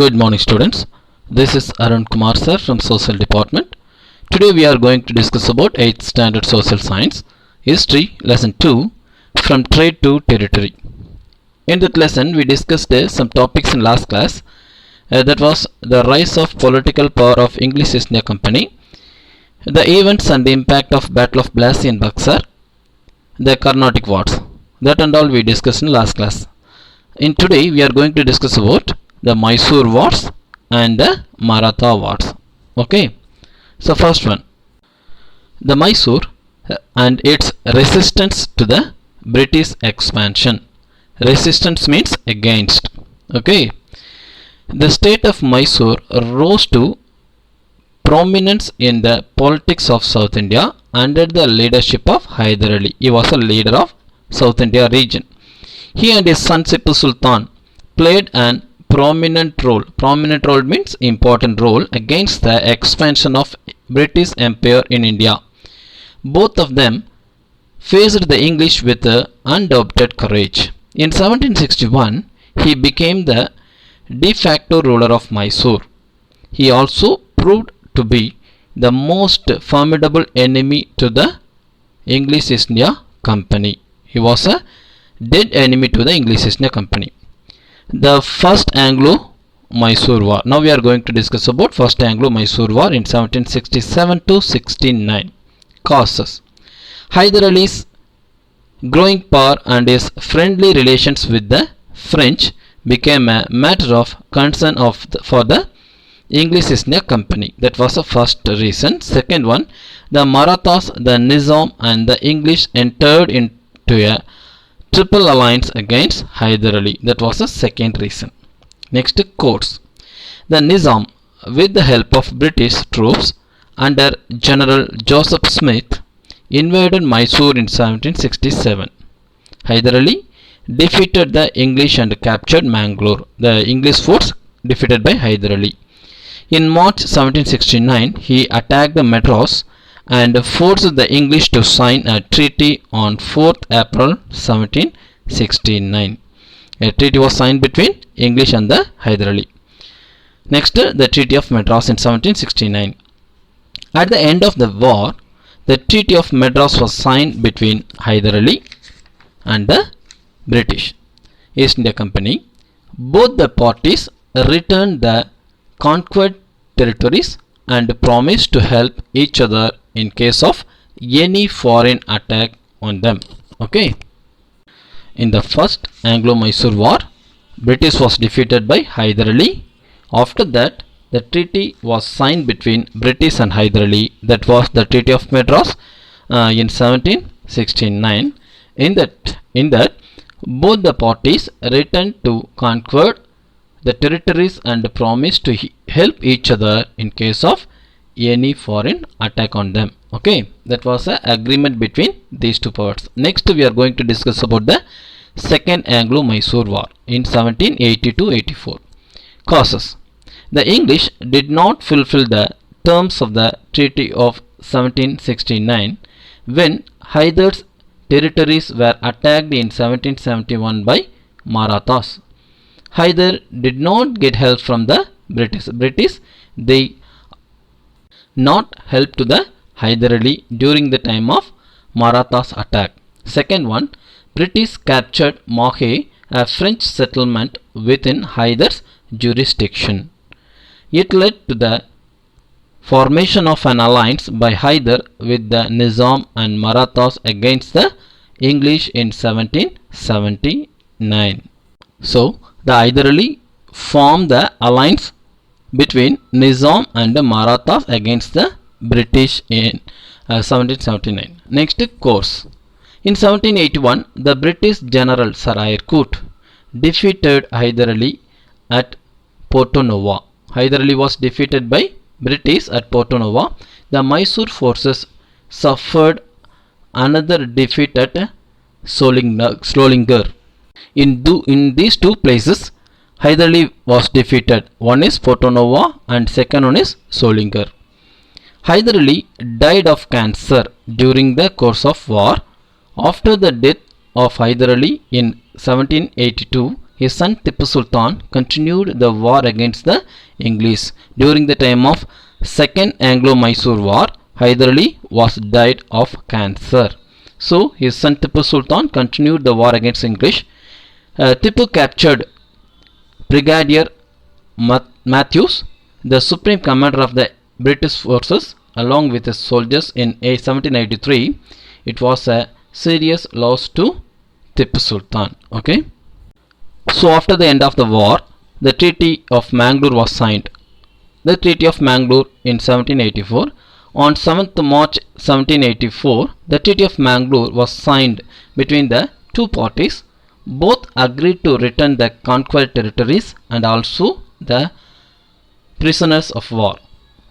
Good morning, students. This is Arun Kumar sir from Social Department. Today we are going to discuss about 8th Standard Social Science, History, Lesson 2, From Trade to Territory. In that lesson, we discussed some topics in last class. That was the rise of political power of English East India Company, the events and the impact of Battle of Plassey and Buxar, the Carnatic Wars. That and all we discussed in last class. In today, we are going to discuss about the Mysore Wars and the Maratha Wars. Okay, so first one, the Mysore and its resistance to the British expansion. Resistance means against. Okay, the state of Mysore rose to prominence in the politics of South India under the leadership of Hyder Ali. He was a leader of South India region. He and his son Tipu Sultan played an prominent role. Prominent role means important role against the expansion of British Empire in India. Both of them faced the English with undoubted courage. In 1761, he became the de facto ruler of Mysore. He also proved to be the most formidable enemy to the English East India Company. He was a dead enemy to the English East India Company. The First Anglo-Mysore War. Now we are going to discuss about First Anglo-Mysore War in 1767 to 69. Causes. Hyder Ali's growing power and his friendly relations with the French became a matter of concern for the English East India Company. That was the first reason. Second one, the Marathas, the Nizam and the English entered into a triple alliance against Hyder Ali. That was the second reason. Next, courts. The Nizam, with the help of British troops under General Joseph Smith, invaded Mysore in 1767. Hyder Ali defeated the English and captured Mangalore. The English force defeated by Hyder Ali. In March 1769, he attacked Madras and forced the English to sign a treaty on 4th April 1769. A treaty was signed between English and the Hyder Ali. Next, the Treaty of Madras in 1769. At the end of the war, the Treaty of Madras was signed between Hyder Ali and the British East India Company. Both the parties returned the conquered territories and promised to help each other in case of any foreign attack on them. Okay. In the First Anglo-Mysore War, British was defeated by Hyder Ali. After that, the treaty was signed between British and Hyder Ali. That was the Treaty of Madras in 1769. In that, both the parties returned to conquer the territories and promised to help each other in case of any foreign attack on them. Okay, that was an agreement between these two powers. Next, we are going to discuss about the Second Anglo-Mysore War in 1780-84. Causes. The English did not fulfill the terms of the Treaty of 1769 when Hyder's territories were attacked in 1771 by Marathas. Hyder did not get help from the British. They not help to the Hyder Ali during the time of Marathas attack. Second one, British captured Mahe, a French settlement within Hyder's jurisdiction. It led to the formation of an alliance by Hyder with the Nizam and Marathas against the English in 1779. So, the Hyder Ali formed the alliance between Nizam and the Marathas against the British in 1779. Next, course. In 1781, the British General Sir Eyre Coote defeated Hyder Ali at Porto Novo. Hyder Ali was defeated by British at Porto Novo. The Mysore forces suffered another defeat at Solinger. In these two places, Hyder Ali was defeated. One is Porto Novo and second one is Solinger. Hyder Ali died of cancer during the course of war. After the death of Hyder Ali in 1782, his son Tipu Sultan continued the war against the English. During the time of Second Anglo-Mysore War, Hyder Ali was died of cancer. So his son Tipu Sultan continued the war against English. Tipu captured Brigadier Matthews, the supreme commander of the British forces, along with his soldiers in 1783. It was a serious loss to Tipu Sultan. Okay. So after the end of the war, the Treaty of Mangalore was signed. The Treaty of Mangalore in 1784. On 7th March 1784, the Treaty of Mangalore was signed between the two parties. Both agreed to return the conquered territories and also the prisoners of war.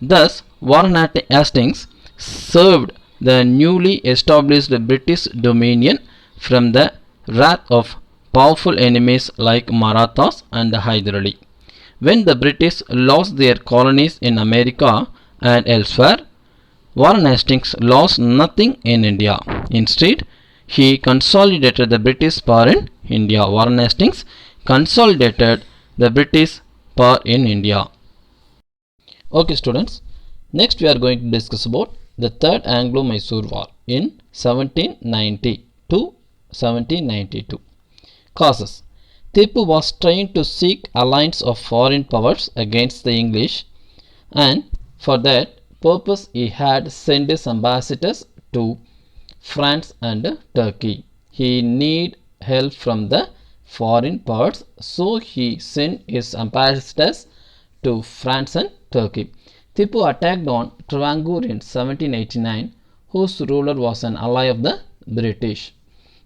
Thus, Warren Hastings saved the newly established British Dominion from the wrath of powerful enemies like Marathas and Hyder Ali. When the British lost their colonies in America and elsewhere, Warren Hastings lost nothing in India. Instead, he consolidated the British power in India. Warren Hastings consolidated the British power in India. Okay students, next we are going to discuss about the Third Anglo-Mysore War in 1790 to 1792. Causes. Tipu was trying to seek alliance of foreign powers against the English, and for that purpose he had sent his ambassadors to France and Turkey. He needed help from the foreign powers, so he sent his ambassadors to France and Turkey. Tipu attacked on Travancore in 1789, whose ruler was an ally of the British.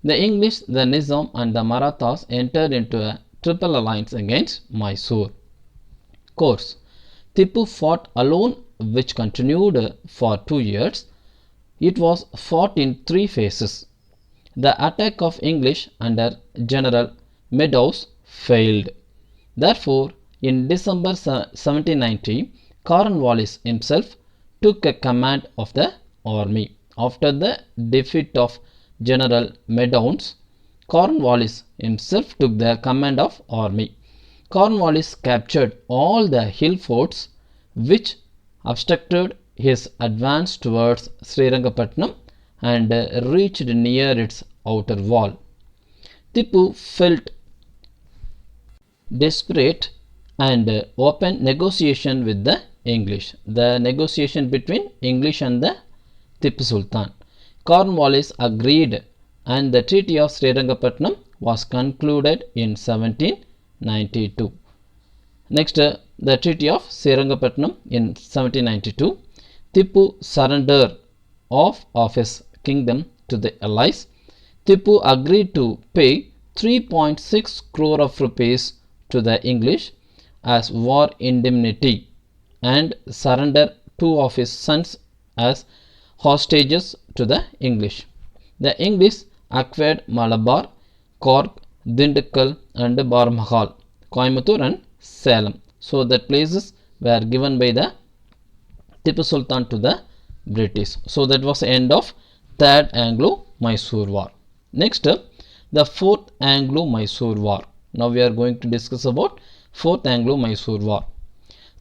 The English, the Nizam and the Marathas entered into a triple alliance against Mysore. Course. Tipu fought alone, which continued for 2 years. It was fought in 3 phases. The attack of English under General Meadows failed. Therefore, in December 1790, Cornwallis himself took a command of the army. After the defeat of General Meadows, Cornwallis himself took the command of army. Cornwallis captured all the hill forts which obstructed his advance towards Srirangapatnam and reached near its outer wall. Tipu felt desperate and opened negotiation with the English. The negotiation between English and the Tipu Sultan. Cornwallis agreed and the Treaty of Srirangapatnam was concluded in 1792. Next, the Treaty of Srirangapatnam in 1792. Tipu surrendered of his kingdom to the Allies. Tipu agreed to pay 3.6 crore of rupees to the English as war indemnity and surrender 2 of his sons as hostages to the English. The English acquired Malabar, Cork, Dindigul and Barmahal, Coimbatore and Salem. So that places were given by the Tipu Sultan to the British. So that was the end of Third Anglo-Mysore War. Next, the Fourth Anglo-Mysore War. Now we are going to discuss about Fourth Anglo-Mysore War.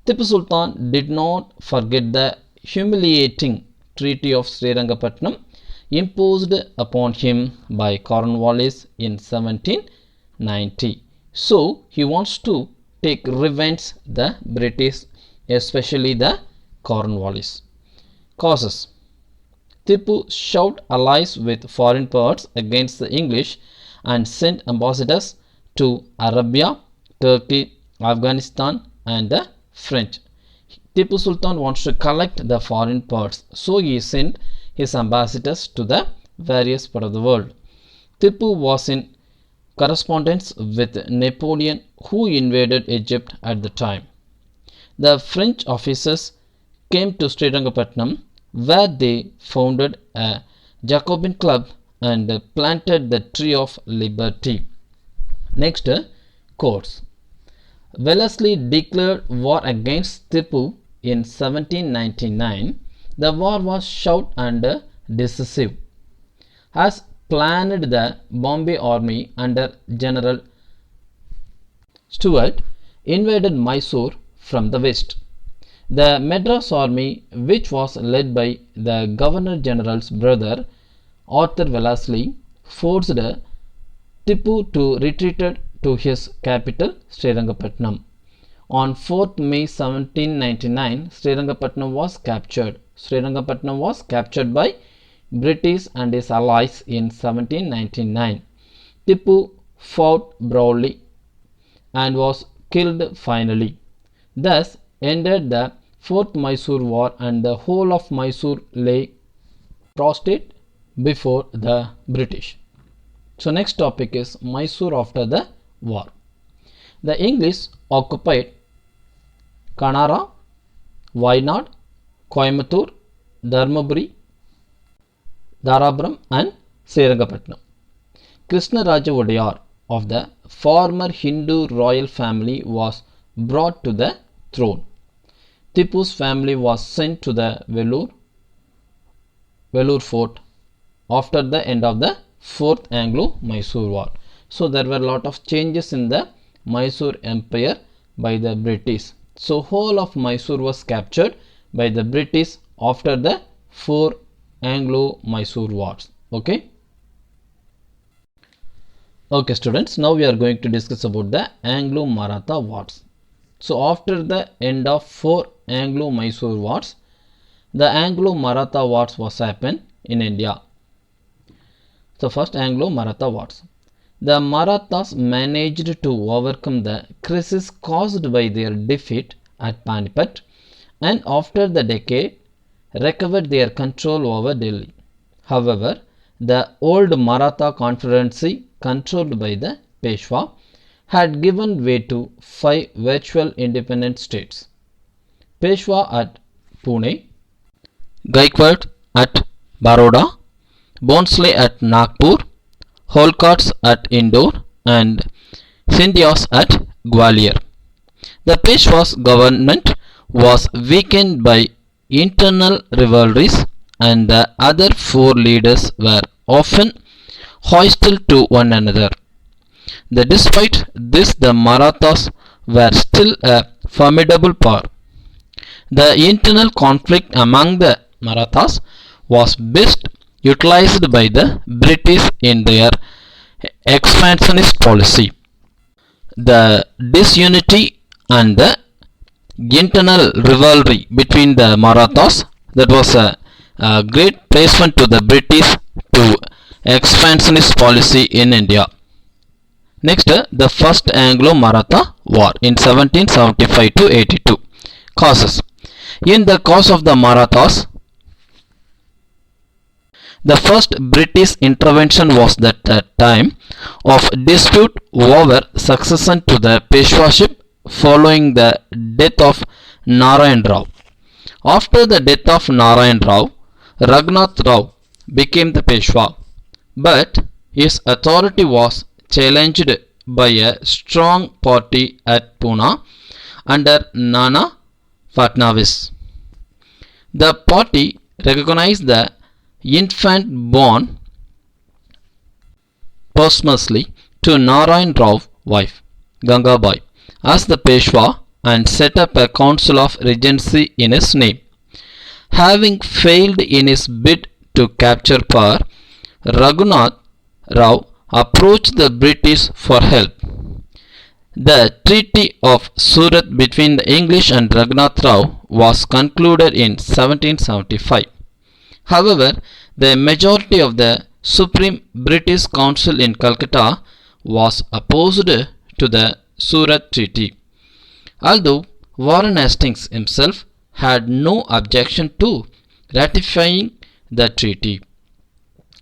Tipu Sultan did not forget the humiliating Treaty of Srirangapatnam imposed upon him by Cornwallis in 1790. So he wants to take revenge the British, especially the Cornwallis. Causes. Tipu sought allies with foreign powers against the English and sent ambassadors to Arabia, Turkey, Afghanistan and the French. Tipu Sultan wants to collect the foreign powers, so he sent his ambassadors to the various parts of the world. Tipu was in correspondence with Napoleon, who invaded Egypt at the time. The French officers came to Srirangapatnam, where they founded a Jacobin club and planted the Tree of Liberty. Next, courts. Wellesley declared war against Tipu in 1799. The war was short and decisive. As planned, the Bombay army under General Stuart invaded Mysore from the west. The Madras army, which was led by the Governor General's brother Arthur Wellesley, forced Tipu to retreat to his capital Srirangapatnam. On 4th May 1799, Srirangapatnam was captured. Srirangapatnam was captured by British and his allies in 1799. Tipu fought bravely and was killed finally. Thus ended the Fourth Mysore War, and the whole of Mysore lay prostrate before the British. So next topic is Mysore after the war. The English occupied Kanara, Wayanad, Coimbatore, Dharmaburi, Dharabram and Srirangapatnam. Krishnaraja Wodeyar of the former Hindu royal family was brought to the throne. Tipu's family was sent to the Vellore fort after the end of the Fourth Anglo-Mysore War. So there were a lot of changes in the Mysore Empire by the British. So whole of Mysore was captured by the British after the four Anglo-Mysore Wars. Okay. Okay students, now we are going to discuss about the Anglo-Maratha Wars. So after the end of four Anglo-Mysore Wars, the Anglo-Maratha Wars was happened in India. So first Anglo-Maratha Wars. The Marathas managed to overcome the crisis caused by their defeat at Panipat, and after the decade recovered their control over Delhi. However, the old Maratha Confederacy controlled by the Peshwa had given way to 5 virtual independent states: Peshwa at Pune, Gaikwad at Baroda, Bhonsle at Nagpur, Holkar's at Indore, and Scindia's at Gwalior. The Peshwa's government was weakened by internal rivalries, and the other 4 leaders were often hostile to one another. Despite this, the Marathas were still a formidable power. The internal conflict among the Marathas was best utilized by the British in their expansionist policy. The disunity and the internal rivalry between the Marathas, that was a great placement to the British to expansionist policy in India. Next, the first Anglo-Maratha War in 1775 to 82. Causes. In the cause of the Marathas, the first British intervention was that time of dispute over succession to the Peshwaship following the death of Narayan Rao. After the death of Narayan Rao, Raghunath Rao became the Peshwa, but his authority was challenged by a strong party at Pune under Nana Fatnavis. The party recognized the infant born posthumously to Narayan Rao's wife, Gangabai, as the Peshwa and set up a council of regency in his name. Having failed in his bid to capture power, Raghunath Rao approached the British for help. The Treaty of Surat between the English and Raghunath Rao was concluded in 1775. However, the majority of the Supreme British Council in Calcutta was opposed to the Surat Treaty. Although Warren Hastings himself had no objection to ratifying the treaty,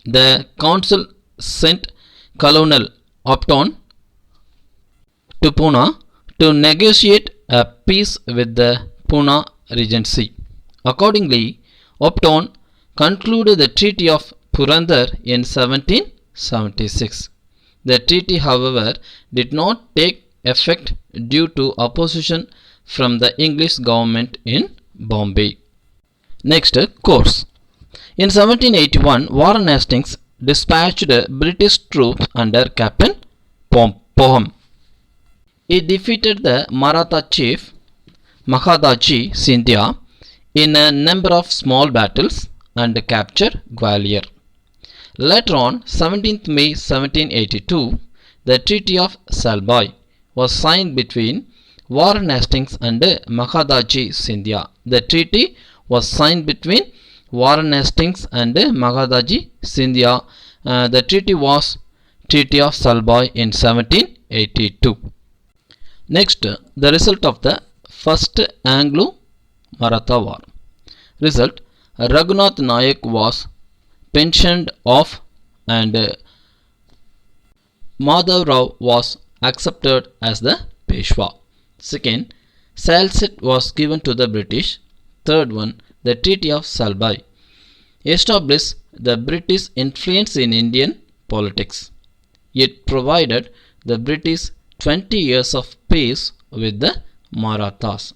the council sent Colonel Upton to Pune to negotiate a peace with the Pune Regency. Accordingly, Upton concluded the Treaty of Purandar in 1776. The treaty, however, did not take effect due to opposition from the English government in Bombay. Next, course. In 1781, Warren Hastings dispatched British troops under Captain Popham He defeated the Maratha chief Mahadaji Scindia in a number of small battles and captured Gwalior. Later on, 17th May 1782, the Treaty of Salbai was signed between Warren Hastings and Mahadaji Scindia. The treaty was signed between Warren Hastings and Mahadaji Scindia. The treaty was Treaty of Salbai in 1782. Next, the result of the First Anglo-Maratha War. Result: Raghunath Nayak was pensioned off and Madhav Rao was accepted as the Peshwa. Second, Salsette was given to the British. Third one, the Treaty of Salbai established the British influence in Indian politics. It provided the British 20 years of peace with the Marathas.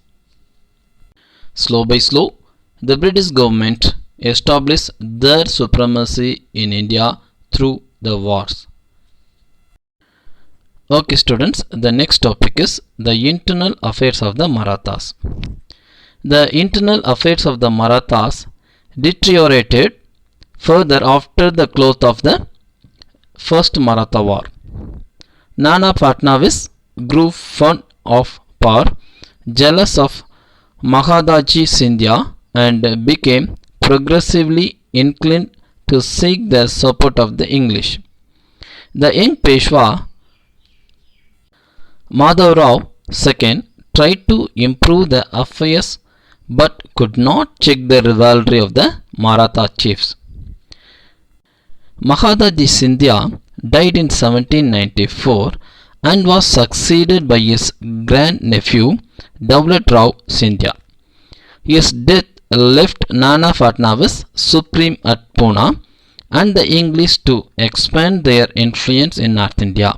Slow by slow, the British government established their supremacy in India through the wars. Okay students, the next topic is the internal affairs of the Marathas. The internal affairs of the Marathas deteriorated further after the close of the First Maratha War. Nana Patnavis grew fond of power, jealous of Mahadaji Scindia, and became progressively inclined to seek the support of the English. The young Peshwa Madhav Rao II tried to improve the affairs but could not check the rivalry of the Maratha chiefs. Mahadaji Scindia died in 1794 and was succeeded by his grandnephew Daulat Rao Scindia. His death left Nana Patnavis supreme at Pune and the English to expand their influence in North India.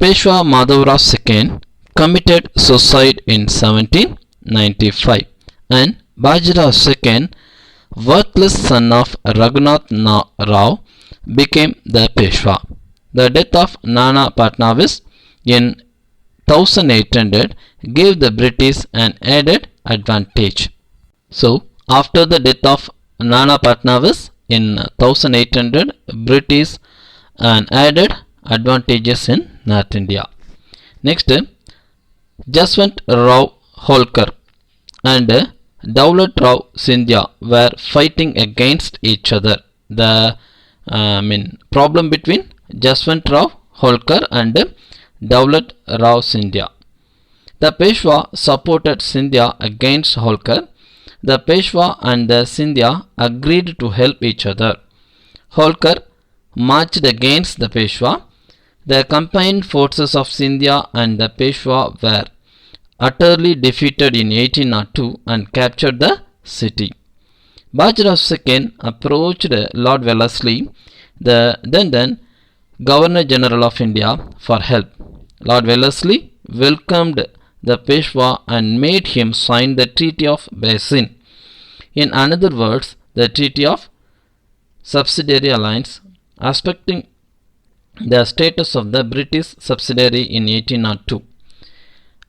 Peshwa Madhav Rao II committed suicide in 1795 and Bajirao II, worthless son of Raghunath Rao, became the Peshwa. The death of Nana Patnavis in 1800 gave the British an added advantage. So, after the death of Nana Patnavis in 1800, British an added advantages in North India. Next, Jaswant Rao Holkar and Daulat Rao Scindia were fighting against each other. The problem between Jaswant Rao Holkar and Daulat Rao Scindia. The Peshwa supported Scindia against Holkar. The Peshwa and the Scindia agreed to help each other. Holkar marched against the Peshwa. The combined forces of Scindia and the Peshwa were utterly defeated in 1802 and captured the city. Bajirao II approached Lord Wellesley, the then Governor General of India, for help. Lord Wellesley welcomed the Peshwa and made him sign the Treaty of Basin. In other words, the Treaty of Subsidiary Alliance, respecting the status of the British subsidiary in 1802.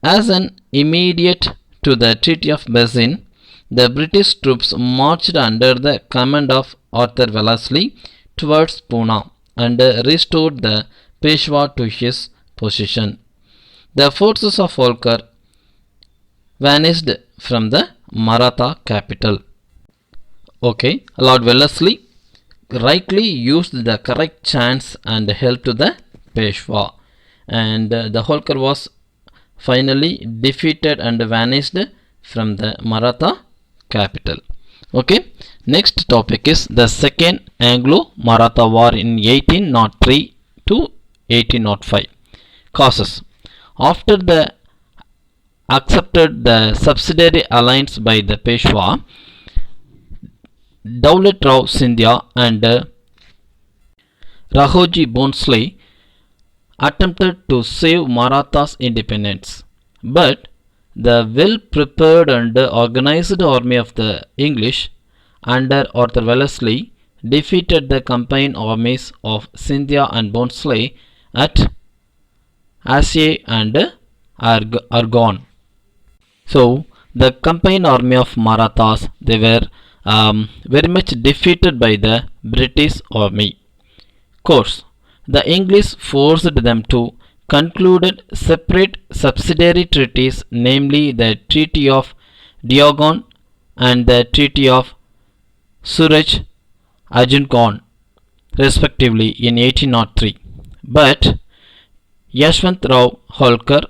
As an immediate to the Treaty of Basin, the British troops marched under the command of Arthur Wellesley towards Pune and restored the Peshwa to his position. The forces of Holkar vanished from the Maratha capital. Okay, Lord Wellesley rightly used the correct chance and helped to the Peshwa, and the Holkar was finally defeated and vanished from the Maratha capital. Okay, next topic is the Second Anglo-Maratha War in 1803 to 1805. Causes. After the accepted the subsidiary alliance by the Peshwa, Daulat Rao Scindia and Rahoji Bhonsle attempted to save Maratha's independence, but the well-prepared and organized army of the English under Arthur Wellesley defeated the combined armies of Scindia and Bhonsle at Assaye and Argonne. So the combined army of Marathas, they were very much defeated by the British army. Course, the English forced them to conclude separate subsidiary treaties, namely the Treaty of Diogon and the Treaty of Suraj Ajungan, respectively, in 1803. But Yashwantrao Holkar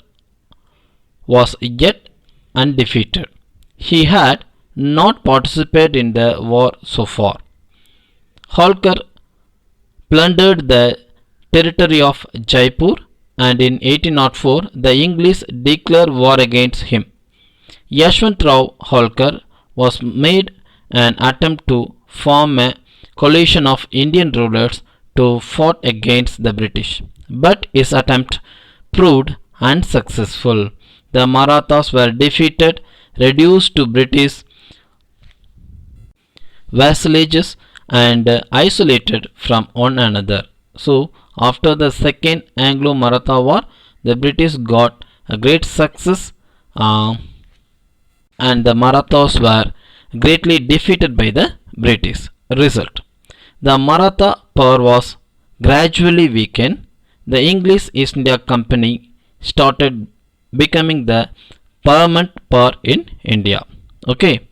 was yet undefeated. He had not participated in the war so far. Holkar plundered the territory of Jaipur, and in 1804 the English declared war against him. Yashwantrao Holkar was made an attempt to form a coalition of Indian rulers to fight against the British, but his attempt proved unsuccessful. The Marathas were defeated, reduced to British vassalages, and isolated from one another. So, after the Second Anglo-Maratha War, the British got a great success, and the Marathas were greatly defeated by the British. Result: the Maratha power was gradually weakened. The English East India Company started becoming the permanent power in India. Okay.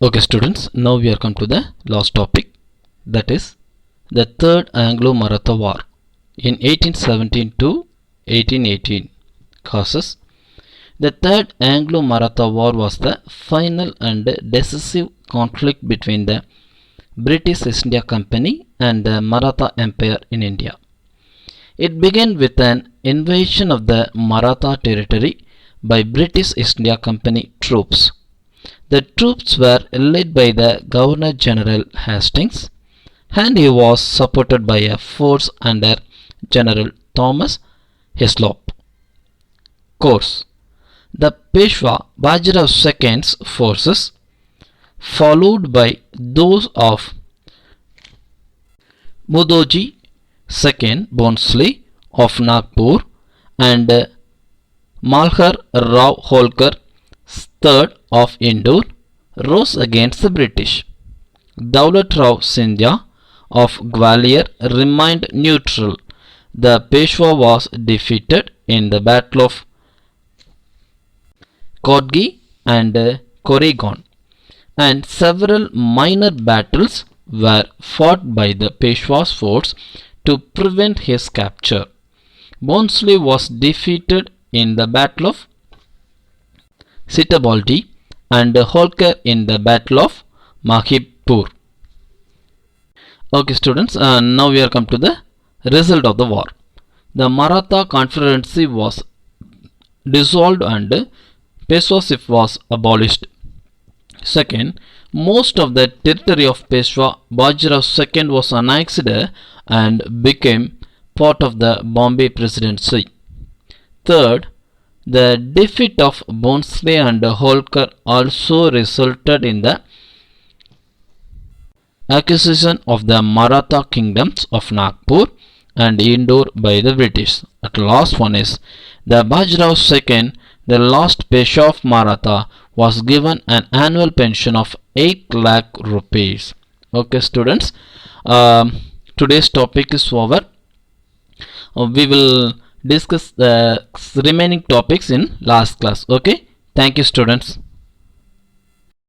Okay students, now we are come to the last topic, that is the Third Anglo-Maratha War in 1817 to 1818. Causes: the Third Anglo-Maratha War was the final and decisive conflict between the British East India Company and the Maratha Empire in India. It began with an invasion of the Maratha territory by British East India Company troops. The troops were led by the Governor General Hastings, and he was supported by a force under General Thomas Hislop. Course: the Peshwa Bajirao II's forces, followed by those of Mudoji II Bhonsle of Nagpur and Malhar Rao Holkar III of Indore, rose against the British. Daulat Rao Scindia of Gwalior remained neutral. The Peshwa was defeated in the Battle of Kodgi and Koregaon, and several minor battles were fought by the Peshwa's force to prevent his capture. Bhonsle was defeated in the Battle of Sitabaldi and Holkar in the Battle of Mahipur. Okay students, now we are come to the result of the war. The Maratha Confederacy was dissolved and Peshwaship was abolished. Second, most of the territory of Peshwa Bajirao II was annexed and became part of the Bombay Presidency. Third, the defeat of Bhonsle and Holkar also resulted in the acquisition of the Maratha kingdoms of Nagpur and Indore by the British. At last one is the Bajirao II, the last Peshwa of Maratha, was given an annual pension of 8 lakh rupees. Okay students, today's topic is over. We will discuss the remaining topics in last class. Okay, thank you students.